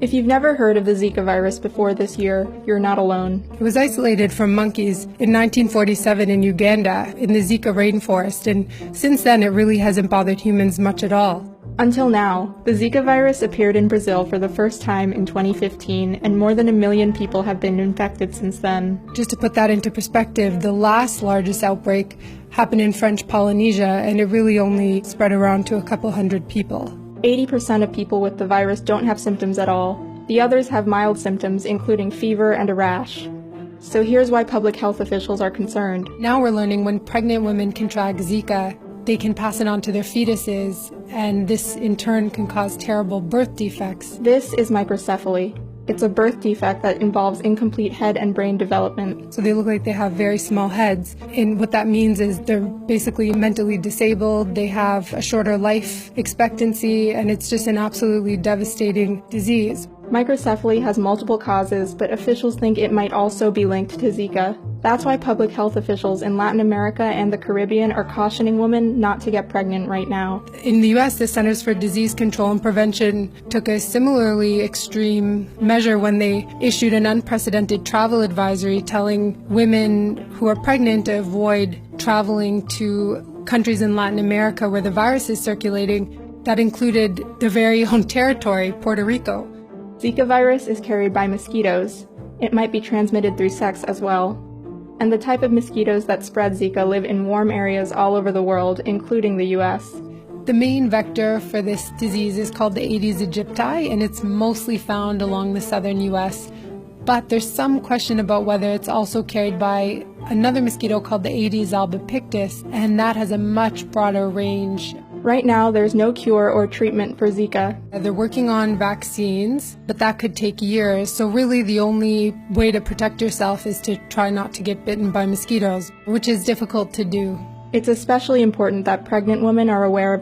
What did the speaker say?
If you've never heard of the Zika virus before this year, you're not alone. It was isolated from monkeys in 1947 in Uganda in the Zika rainforest, and since then it really hasn't bothered humans much at all. Until now, the Zika virus appeared in Brazil for the first time in 2015, and more than 1 million people have been infected since then. Just to put that into perspective, the last largest outbreak happened in French Polynesia, and it really only spread around to a couple hundred people. 80% of people with the virus don't have symptoms at all. The others have mild symptoms, including fever and a rash. So here's why public health officials are concerned. Now we're learning when pregnant women contract Zika, they can pass it on to their fetuses, and this in turn can cause terrible birth defects. This is microcephaly. It's a birth defect that involves incomplete head and brain development. So they look like they have very small heads. And what that means is they're basically mentally disabled, they have a shorter life expectancy, and it's just an absolutely devastating disease. Microcephaly has multiple causes, but officials think it might also be linked to Zika. That's why public health officials in Latin America and the Caribbean are cautioning women not to get pregnant right now. In the US, the Centers for Disease Control and Prevention took a similarly extreme measure when they issued an unprecedented travel advisory telling women who are pregnant to avoid traveling to countries in Latin America where the virus is circulating. That included their very own territory, Puerto Rico. Zika virus is carried by mosquitoes. It might be transmitted through sex as well. And the type of mosquitoes that spread Zika live in warm areas all over the world, including the US. The main vector for this disease is called the Aedes aegypti, and it's mostly found along the southern US. But there's some question about whether it's also carried by another mosquito called the Aedes albopictus, and that has a much broader range. Right now, there's no cure or treatment for Zika. They're working on vaccines, but that could take years. So really the only way to protect yourself is to try not to get bitten by mosquitoes, which is difficult to do. It's especially important that pregnant women are aware of